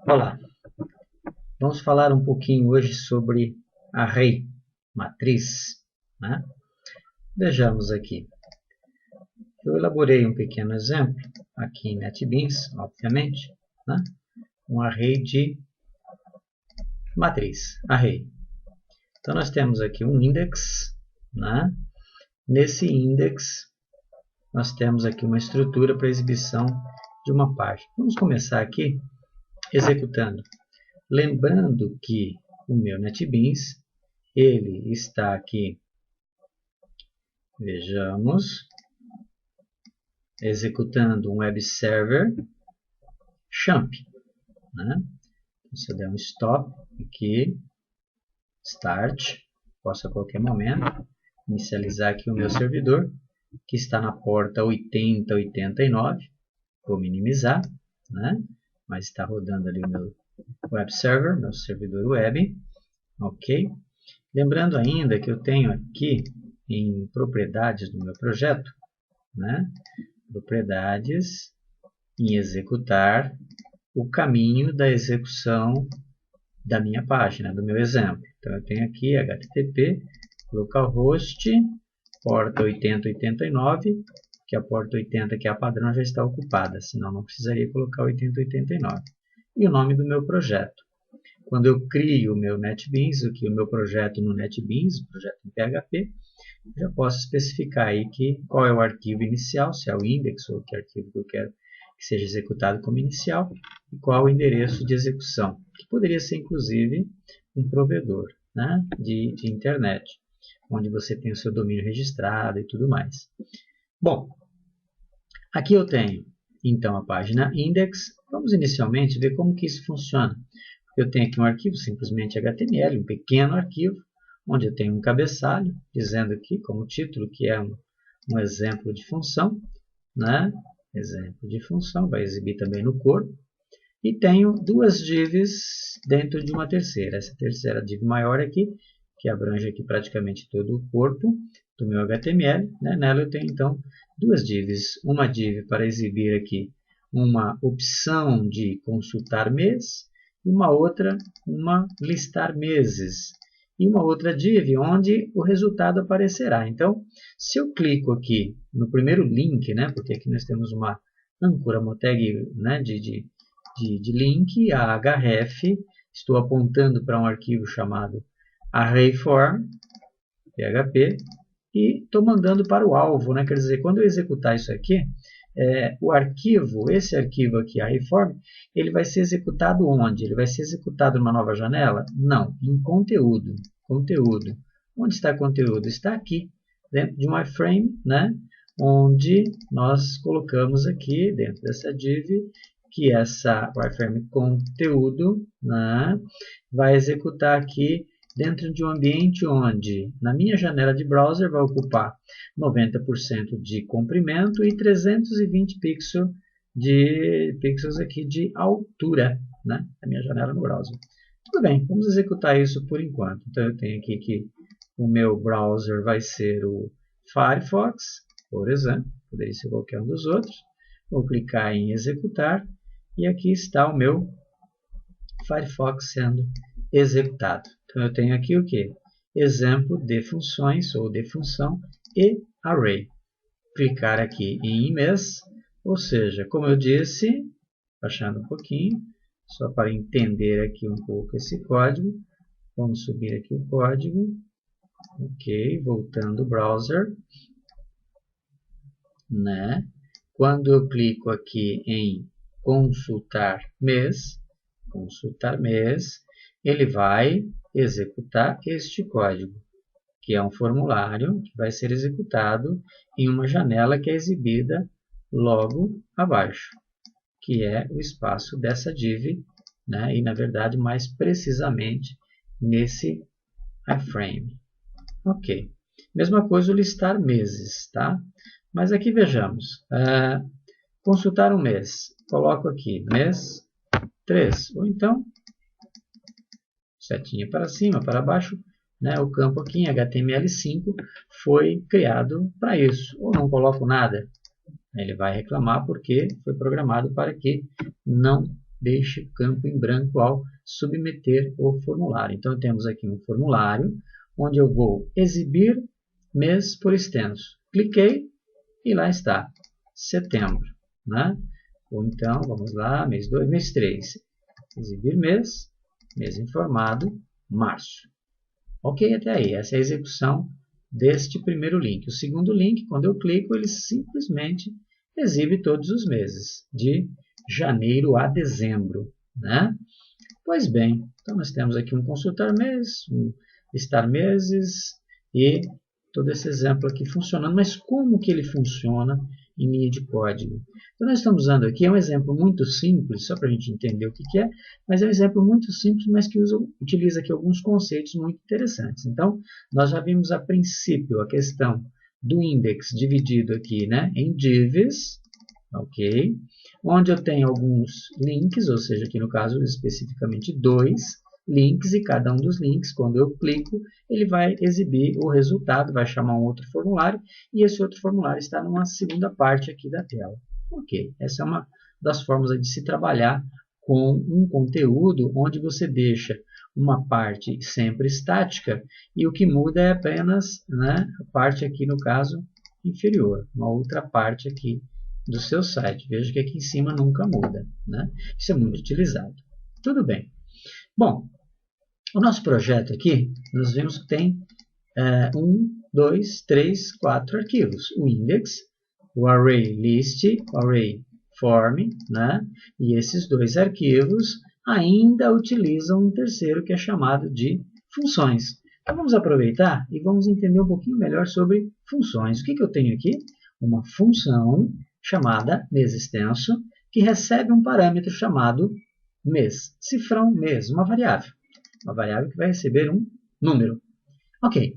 Olá, vamos falar um pouquinho hoje sobre array, matriz, né? Vejamos aqui. Eu elaborei um pequeno exemplo aqui em NetBeans, obviamente, né? Um array de matriz, array. Então nós temos aqui um index, né? Nesse index nós temos aqui uma estrutura para exibição de uma página. Vamos começar aqui executando. Lembrando que o meu NetBeans, ele está aqui, vejamos, executando um web server XAMPP. Né? Se eu der um stop aqui, start, posso a qualquer momento inicializar aqui o meu servidor, que está na porta 8089, vou minimizar, né? Mas está rodando ali o meu web server, meu servidor web, ok? Lembrando ainda que eu tenho aqui em propriedades do meu projeto, né? Propriedades em executar o caminho da execução da minha página, do meu exemplo. Então eu tenho aqui http localhost porta 8089, que a porta 80, que é a padrão, já está ocupada, senão não precisaria colocar 8089. E o nome do meu projeto. Quando eu crio o meu NetBeans, aqui o meu projeto no NetBeans, o projeto em PHP, já posso especificar aí qual é o arquivo inicial, se é o index ou que arquivo que eu quero que seja executado como inicial, e qual o endereço de execução, que poderia ser inclusive um provedor, né, de internet, onde você tem o seu domínio registrado e tudo mais. Bom, aqui eu tenho então a página index. Vamos inicialmente ver como que isso funciona. Eu tenho aqui um arquivo simplesmente HTML, um pequeno arquivo, onde eu tenho um cabeçalho, dizendo aqui como título que é um exemplo de função, né? Exemplo de função, vai exibir também no corpo. E tenho duas divs dentro de uma terceira. Essa terceira div maior aqui, que abrange aqui praticamente todo o corpo do meu HTML. Né? Nela eu tenho então duas divs. Uma div para exibir aqui uma opção de consultar mês, e uma outra, uma listar meses. E uma outra div onde o resultado aparecerá. Então, se eu clico aqui no primeiro link, né, porque aqui nós temos uma âncora, uma tag, né, de link, a href, estou apontando para um arquivo chamado arrayform, PHP, e estou mandando para o alvo, né, quer dizer, quando eu executar isso aqui, o arquivo, esse arquivo aqui, arrayform, ele vai ser executado onde? Ele vai ser executado numa nova janela? Não, em conteúdo. Conteúdo. Onde está conteúdo? Está aqui, dentro de um iframe, né? Onde nós colocamos aqui, dentro dessa div, que essa iframe conteúdo, né, vai executar aqui dentro de um ambiente onde, na minha janela de browser, vai ocupar 90% de comprimento e 320 pixels aqui de altura, né, na minha janela no browser. Tudo bem, vamos executar isso por enquanto. Então eu tenho aqui que o meu browser vai ser o Firefox, por exemplo, poderia ser qualquer um dos outros. Vou clicar em executar e aqui está o meu Firefox sendo executado. Então eu tenho aqui o que? Exemplo de funções ou de função e array. Clicar aqui em mês, ou seja, como eu disse, baixando um pouquinho, só para entender aqui um pouco esse código, vamos subir aqui o código, ok, voltando o browser, né? Quando eu clico aqui em consultar mês, ele vai executar este código, que é um formulário que vai ser executado em uma janela que é exibida logo abaixo, que é o espaço dessa div, né? E na verdade mais precisamente nesse iframe. Ok. Mesma coisa o listar meses, tá? Mas aqui vejamos. Consultar um mês. Coloco aqui mês 3. Ou então, setinha para cima, para baixo, né? O campo aqui em HTML5 foi criado para isso. Ou não coloco nada. Ele vai reclamar porque foi programado para que não deixe campo em branco ao submeter o formulário. Então, temos aqui um formulário, onde eu vou exibir mês por extenso. Cliquei e lá está, setembro, né? Ou então, vamos lá, mês 2, mês 3. Exibir mês, mês informado, março. Ok, até aí. Essa é a execução deste primeiro link. O segundo link, quando eu clico, ele simplesmente exibe todos os meses, de janeiro a dezembro, né? Pois bem, então nós temos aqui um consultar mês, um listar meses e todo esse exemplo aqui funcionando. Mas como que ele funciona em linha de código? Então nós estamos usando aqui, é um exemplo muito simples, só para a gente entender o que é, mas é um exemplo muito simples, mas que utiliza aqui alguns conceitos muito interessantes. Então, nós já vimos a princípio a questão do index dividido aqui, né, em divs, ok? Onde eu tenho alguns links, ou seja, aqui no caso especificamente 2 links, e cada um dos links, quando eu clico, ele vai exibir o resultado, vai chamar um outro formulário, e esse outro formulário está numa segunda parte aqui da tela. Ok, essa é uma das formas de se trabalhar com um conteúdo onde você deixa uma parte sempre estática e o que muda é apenas, né, a parte aqui no caso inferior, uma outra parte aqui do seu site. Veja que aqui em cima nunca muda, né? Isso é muito utilizado. Tudo bem. Bom, o nosso projeto aqui, nós vimos que tem 1, 2, 3, 4 arquivos. O index, o array list, o array form, né? E esses dois arquivos ainda utilizam um terceiro que é chamado de funções. Então vamos aproveitar e vamos entender um pouquinho melhor sobre funções. O que eu tenho aqui? Uma função chamada mês extenso, que recebe um parâmetro chamado mês, cifrão mês, uma variável que vai receber um número. Ok,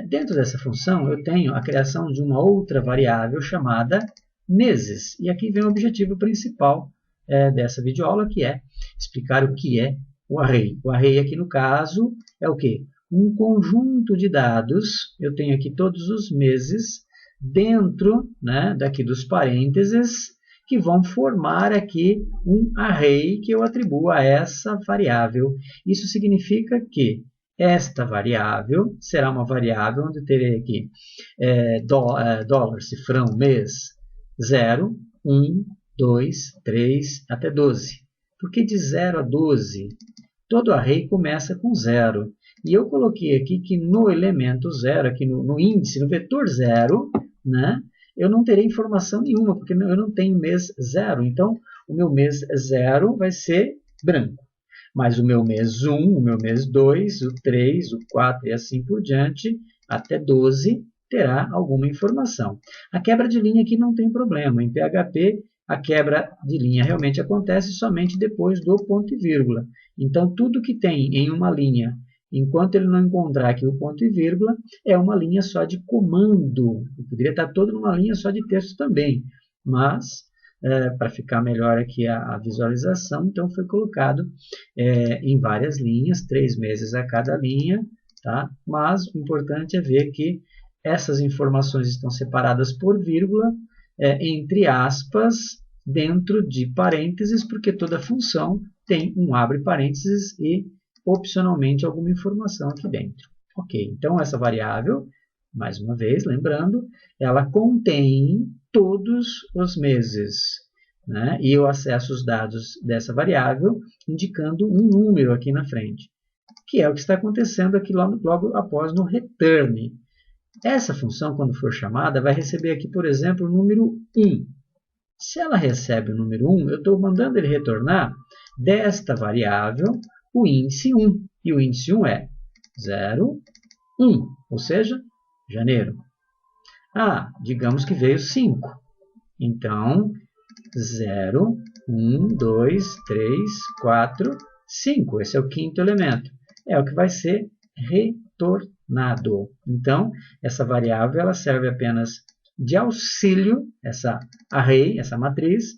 dentro dessa função eu tenho a criação de uma outra variável chamada meses, e aqui vem o objetivo principal dessa videoaula, que é explicar o que é o array. O array aqui no caso é o quê? Um conjunto de dados, eu tenho aqui todos os meses, dentro, né, daqui dos parênteses, que vão formar aqui um array que eu atribuo a essa variável. Isso significa que esta variável será uma variável onde eu terei aqui dólar, cifrão, mês, 0, 1, 2, 3, até 12. Por que de 0 a 12? Todo array começa com 0. E eu coloquei aqui que no elemento 0, aqui no índice, no vetor 0, né, eu não terei informação nenhuma, porque eu não tenho mês 0. Então, o meu mês 0 vai ser branco. Mas o meu mês 1, o meu mês 2, o 3, o 4 e assim por diante, até 12, terá alguma informação. A quebra de linha aqui não tem problema. Em PHP, a quebra de linha realmente acontece somente depois do ponto e vírgula. Então, tudo que tem em uma linha, enquanto ele não encontrar aqui o ponto e vírgula, é uma linha só de comando. Eu poderia estar todo numa linha só de texto também, mas para ficar melhor aqui a visualização, então foi colocado em várias linhas, 3 meses a cada linha, tá? Mas o importante é ver que essas informações estão separadas por vírgula, entre aspas, dentro de parênteses, porque toda função tem um abre parênteses e opcionalmente alguma informação aqui dentro. Ok, então essa variável, mais uma vez, lembrando, ela contém todos os meses, né? E eu acesso os dados dessa variável indicando um número aqui na frente, que é o que está acontecendo aqui logo após no return. Essa função, quando for chamada, vai receber aqui, por exemplo, o número 1. Se ela recebe o número 1, eu estou mandando ele retornar desta variável o índice 1. E o índice 1 é 0, 1, ou seja, janeiro. Digamos que veio 5. Então, 0, 1, 2, 3, 4, 5. Esse é o quinto elemento. É o que vai ser retornado. Então, essa variável ela serve apenas de auxílio, essa array, essa matriz,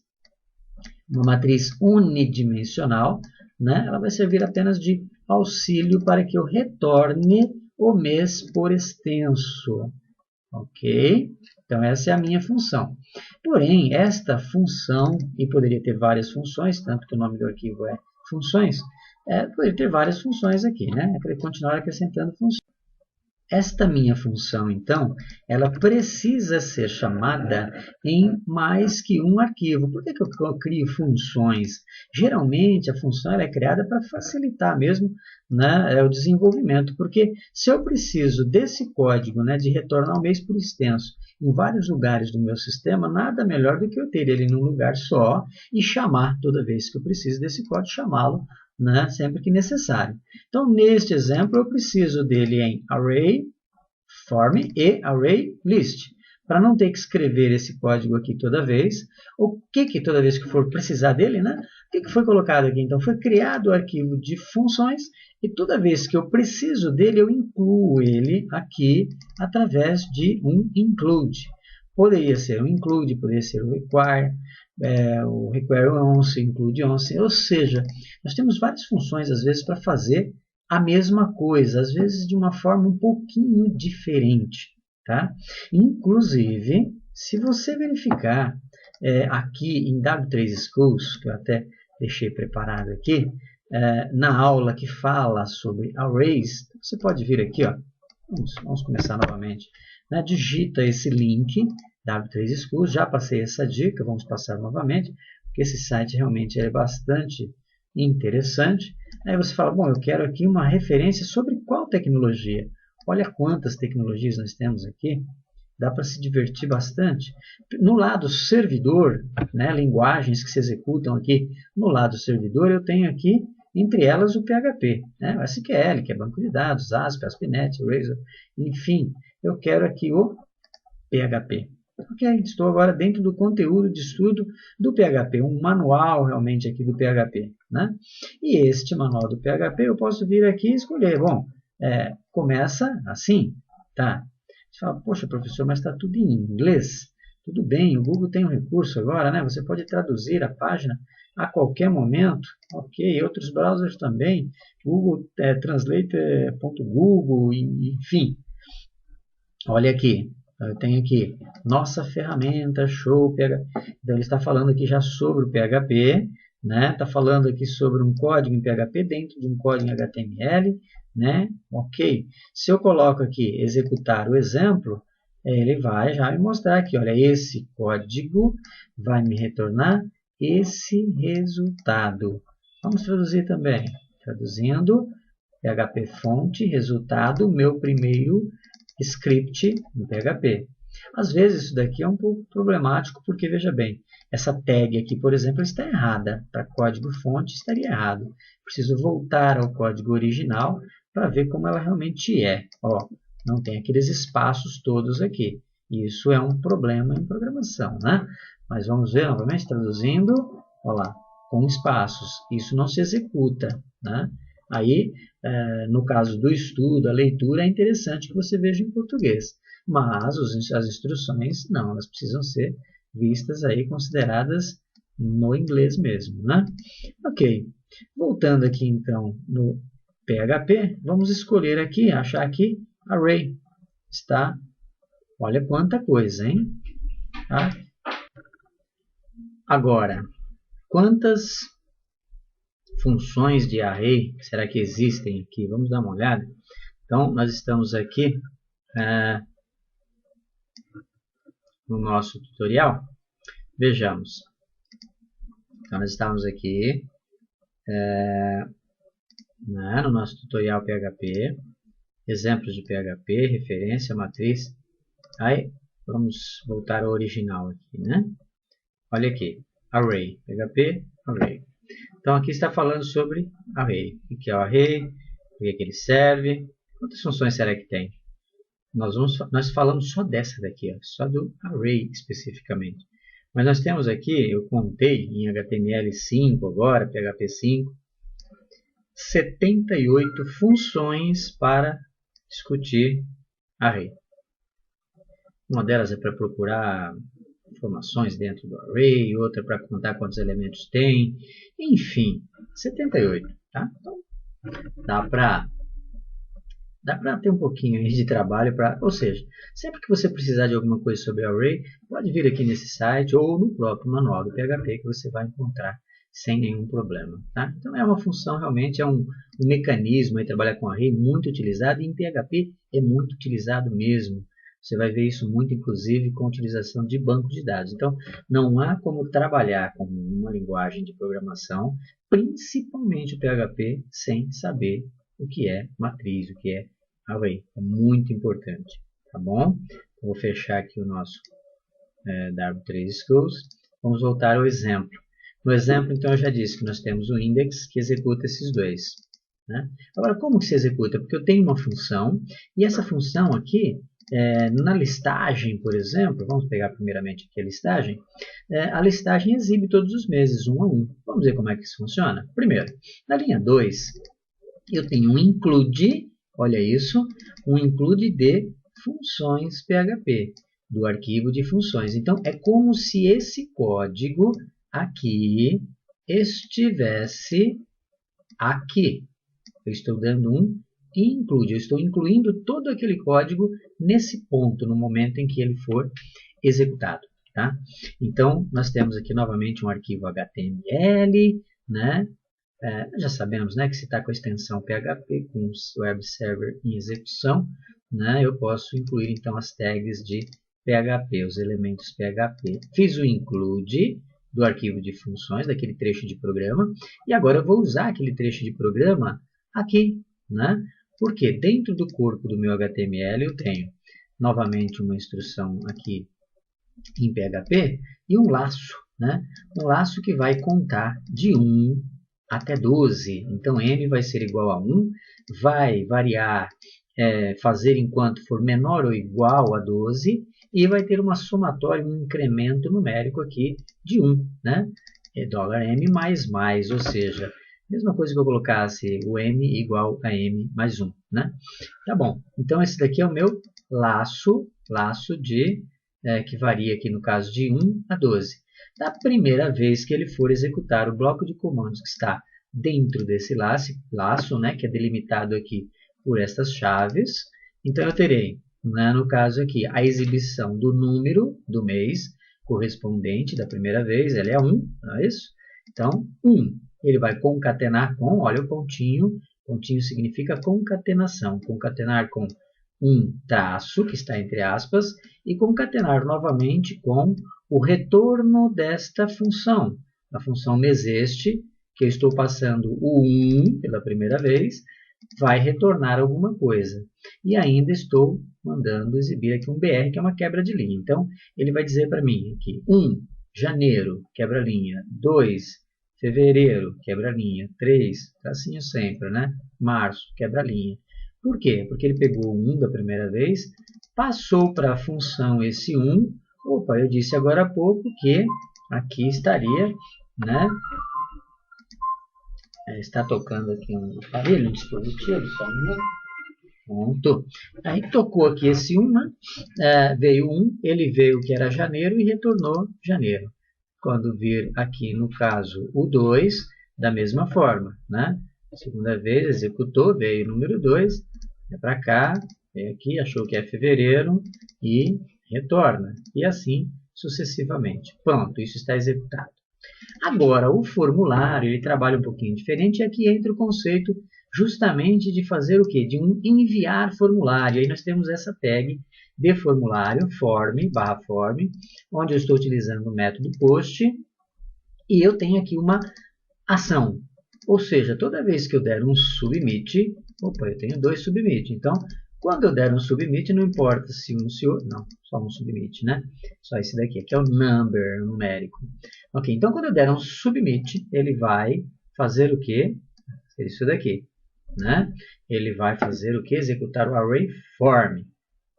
uma matriz unidimensional, né? Ela vai servir apenas de auxílio para que eu retorne o mês por extenso. Ok? Então, essa é a minha função. Porém, esta função, e poderia ter várias funções, tanto que o nome do arquivo é funções, poderia ter várias funções aqui, né? Continuar acrescentando funções. Esta minha função, então, ela precisa ser chamada em mais que um arquivo. Por que eu crio funções? Geralmente, a função ela é criada para facilitar mesmo, né, o desenvolvimento, porque se eu preciso desse código, né, de retorno ao mês por extenso em vários lugares do meu sistema, nada melhor do que eu ter ele num lugar só e chamar toda vez que eu preciso desse código, chamá-lo, né, sempre que necessário. Então, neste exemplo, eu preciso dele em array, form e array list. Para não ter que escrever esse código aqui toda vez, o que toda vez que for precisar dele, né? O que foi colocado aqui? Então, foi criado o arquivo de funções e toda vez que eu preciso dele, eu incluo ele aqui através de um include. Poderia ser um include, poderia ser o require, o require once, include once, ou seja, nós temos várias funções às vezes para fazer a mesma coisa, às vezes de uma forma um pouquinho diferente, tá? Inclusive, se você verificar aqui em W3 Schools, que eu até deixei preparado aqui, na aula que fala sobre arrays, você pode vir aqui, ó, vamos começar novamente, né? Digita esse link, W3 Schools, já passei essa dica, vamos passar novamente, porque esse site realmente é bastante interessante. Aí você fala, bom, eu quero aqui uma referência sobre qual tecnologia. Olha quantas tecnologias nós temos aqui. Dá para se divertir bastante. No lado servidor, né, linguagens que se executam aqui no lado servidor, eu tenho aqui, entre elas, o PHP, né, o SQL, que é banco de dados, ASP, ASP.NET, Razor, enfim. Eu quero aqui o PHP. Ok, estou agora dentro do conteúdo de estudo do PHP, um manual realmente aqui do PHP, né? E este manual do PHP eu posso vir aqui e escolher, bom, começa assim, tá? Você fala, poxa professor, mas está tudo em inglês. Tudo bem, o Google tem um recurso agora, né? Você pode traduzir a página a qualquer momento, ok, outros browsers também, Google Translate.google, enfim. Olha aqui. Eu tenho aqui, nossa ferramenta, show, PHP. Então, ele está falando aqui já sobre o PHP, né? Está falando aqui sobre um código em PHP dentro de um código em HTML, né? Ok. Se eu coloco aqui, executar o exemplo, ele vai já me mostrar aqui, olha, esse código vai me retornar esse resultado. Vamos traduzir também. Traduzindo, PHP fonte, resultado, meu primeiro script no PHP. Às vezes isso daqui é um pouco problemático, porque veja bem, essa tag aqui, por exemplo, está errada. Para código fonte estaria errado. Preciso voltar ao código original para ver como ela realmente é. Ó, não tem aqueles espaços todos aqui. Isso é um problema em programação, né? Mas vamos ver novamente, traduzindo, ó lá, com espaços. Isso não se executa, né? Aí, no caso do estudo, a leitura é interessante que você veja em português, mas as instruções não, elas precisam ser vistas aí, consideradas no inglês mesmo, né? Ok, voltando aqui então no PHP, vamos escolher aqui, achar aqui array, está, olha quanta coisa, hein? Tá? Agora, quantas funções de array será que existem aqui? Vamos dar uma olhada. Então, nós estamos aqui no nosso tutorial. Vejamos. Então, nós estamos aqui no nosso tutorial PHP. Exemplos de PHP, referência, matriz. Aí, vamos voltar ao original aqui, né? Olha aqui. Array. PHP, array. Então, aqui está falando sobre array. O que é o array? Por que ele serve? Quantas funções será que tem? Nós falamos só dessa daqui, ó, só do array especificamente. Mas nós temos aqui, eu contei em HTML5 agora, PHP 5, 78 funções para discutir array. Uma delas é para procurar informações dentro do array, outra para contar quantos elementos tem, enfim, 78, tá? Então, dá para Dá para ter um pouquinho aí de trabalho, ou seja, sempre que você precisar de alguma coisa sobre Array, pode vir aqui nesse site ou no próprio manual do PHP que você vai encontrar sem nenhum problema. Tá? Então é uma função, realmente é um mecanismo aí, trabalhar com Array muito utilizado, e em PHP é muito utilizado mesmo. Você vai ver isso muito, inclusive, com a utilização de banco de dados. Então, não há como trabalhar com uma linguagem de programação, principalmente o PHP, sem saber o que é matriz, o que é array. É muito importante, tá bom? Vou fechar aqui o nosso W3 Schools. Vamos voltar ao exemplo. No exemplo, então, eu já disse que nós temos o index que executa esses dois. Né? Agora, como que se executa? Porque eu tenho uma função, e essa função aqui, na listagem, por exemplo, vamos pegar primeiramente aqui a listagem exibe todos os meses, um a um. Vamos ver como é que isso funciona? Primeiro, na linha 2, eu tenho um include, olha isso, um include de funções PHP, do arquivo de funções. Então, é como se esse código aqui estivesse aqui. Eu estou dando um include, eu estou incluindo todo aquele código nesse ponto, no momento em que ele for executado. Tá? Então, nós temos aqui novamente um arquivo HTML, né? Já sabemos, né, que se está com a extensão PHP, com o web server em execução, né, eu posso incluir então as tags de PHP, os elementos PHP. Fiz o include do arquivo de funções, daquele trecho de programa, e agora eu vou usar aquele trecho de programa aqui, né? Porque dentro do corpo do meu HTML eu tenho novamente uma instrução aqui em PHP e um laço, né? Um laço que vai contar de 1 até 12. Então, n vai ser igual a 1, vai variar, fazer enquanto for menor ou igual a 12, e vai ter uma somatória, um incremento numérico aqui de 1, né? $m mais, ou seja, mesma coisa que eu colocasse o m igual a m mais 1, né? Tá bom, então esse daqui é o meu laço de, que varia aqui no caso de 1 a 12. Da primeira vez que ele for executar o bloco de comandos que está dentro desse laço, né, que é delimitado aqui por estas chaves, então eu terei, né, no caso aqui, a exibição do número do mês correspondente da primeira vez, ele é 1, não é isso? Então, 1, ele vai concatenar com, olha o pontinho significa concatenação, concatenar com um traço, que está entre aspas, e concatenar novamente com o retorno desta função, a função meseste, que eu estou passando o 1 pela primeira vez, vai retornar alguma coisa. E ainda estou mandando exibir aqui um BR, que é uma quebra de linha. Então, ele vai dizer para mim aqui, 1, janeiro, quebra-linha, 2, fevereiro, quebra-linha, 3, tracinho sempre, né? Março, quebra-linha. Por quê? Porque ele pegou o 1 da primeira vez, passou para a função esse 1, opa, eu disse agora há pouco que aqui estaria, né? Está tocando aqui um aparelho, um dispositivo, só um minuto. Pronto. Aí tocou aqui esse 1, né? Veio 1, ele veio que era janeiro e retornou janeiro. Quando vir aqui, no caso, o 2, da mesma forma, né? Segunda vez, executou, veio o número 2, é para cá, vem aqui, achou que é fevereiro e retorna. E assim sucessivamente. Pronto, isso está executado. Agora, o formulário, ele trabalha um pouquinho diferente, e aqui entra o conceito justamente de fazer o quê? De um enviar formulário. Aí nós temos essa tag de formulário, form, onde eu estou utilizando o método post, e eu tenho aqui uma ação. Ou seja, toda vez que eu der um submit, opa, eu tenho 2 submit, então, quando eu der um submit, não importa se um, se outro, não, só um submit, né? Só esse daqui, que é o number, numérico. Ok, então quando eu der um submit, ele vai fazer o quê? Isso daqui, né? Ele vai fazer o quê? Executar o array form,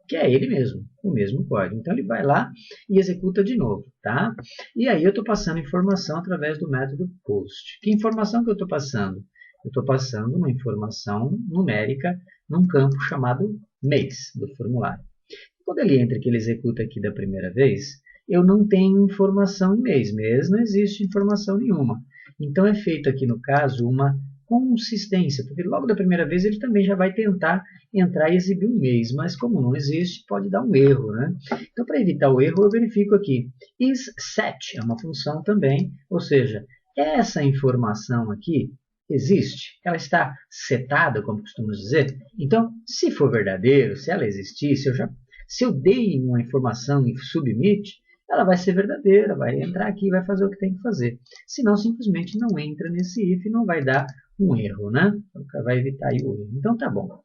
que é ele mesmo, o mesmo código. Então ele vai lá e executa de novo, tá? E aí eu estou passando informação através do método post. Que informação que eu estou passando? Eu estou passando uma informação numérica num campo chamado mês do formulário. Quando ele entra, que ele executa aqui da primeira vez, eu não tenho informação em mês não existe informação nenhuma. Então é feito aqui no caso uma consistência, porque logo da primeira vez ele também já vai tentar entrar e exibir um mês, mas como não existe, pode dar um erro, né? Então, para evitar o erro, eu verifico aqui. isSet é uma função também, ou seja, essa informação aqui existe, ela está setada, como costumamos dizer. Então, se for verdadeiro, se ela existir, se eu dei uma informação e submit, ela vai ser verdadeira, vai entrar aqui e vai fazer o que tem que fazer. Senão, simplesmente não entra nesse if e não vai dar um erro, né? Vai evitar aí o erro. Então, tá bom.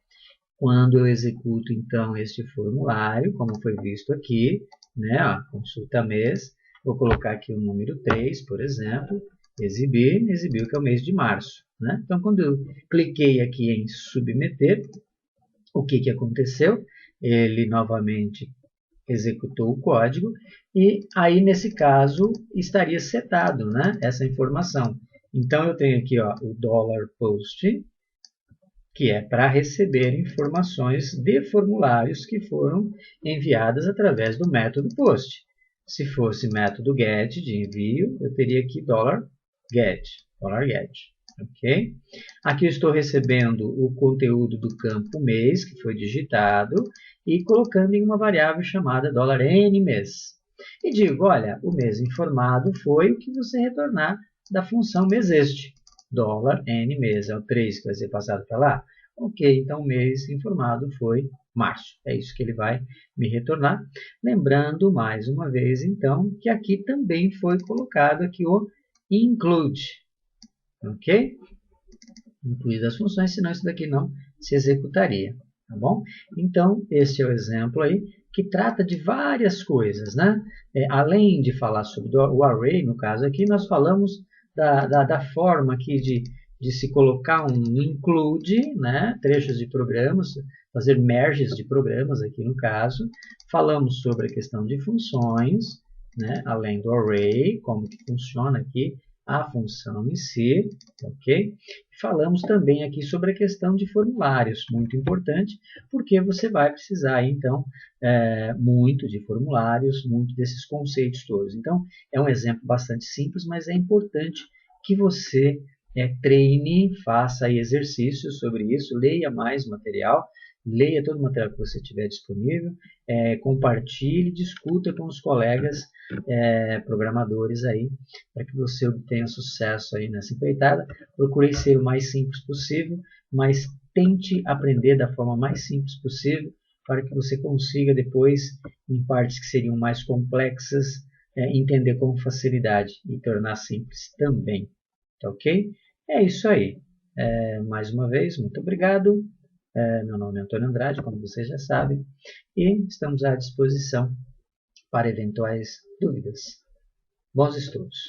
Quando eu executo, então, este formulário, como foi visto aqui, né, ó, consulta mês, vou colocar aqui o número 3, por exemplo, exibiu que é o mês de março, né? Então, quando eu cliquei aqui em submeter, o que aconteceu? Ele novamente executou o código e aí, nesse caso, estaria setado, né, essa informação. Então, eu tenho aqui ó, o $post, que é para receber informações de formulários que foram enviadas através do método post. Se fosse método get de envio, eu teria aqui $get. Ok? Aqui eu estou recebendo o conteúdo do campo mês, que foi digitado, e colocando em uma variável chamada $nMês. E digo, olha, o mês informado foi o que você retornar da função mêseste. $nMês é o 3 que vai ser passado para lá. Ok, então o mês informado foi março. É isso que ele vai me retornar. Lembrando, mais uma vez, então, que aqui também foi colocado aqui o include. Ok? Incluir as funções, senão isso daqui não se executaria. Tá bom? Então, este é o exemplo aí, que trata de várias coisas, né? Além de falar sobre o array, no caso aqui, nós falamos da forma aqui de se colocar um include, né? Trechos de programas, fazer merges de programas aqui no caso. Falamos sobre a questão de funções, né? Além do array, como que funciona aqui a função em si, ok? Falamos também aqui sobre a questão de formulários, muito importante, porque você vai precisar, então, muito de formulários, muito desses conceitos todos. Então, é um exemplo bastante simples, mas é importante que você treine, faça aí exercícios sobre isso, leia mais material, leia todo o material que você tiver disponível, compartilhe, discuta com os colegas programadores aí, para que você obtenha sucesso aí nessa empreitada. Procurei ser o mais simples possível, mas tente aprender da forma mais simples possível, para que você consiga depois, em partes que seriam mais complexas, entender com facilidade e tornar simples também. Tá ok? É isso aí. Mais uma vez, muito obrigado. Meu nome é Antônio Andrade, como vocês já sabem, e estamos à disposição para eventuais dúvidas. Bons estudos!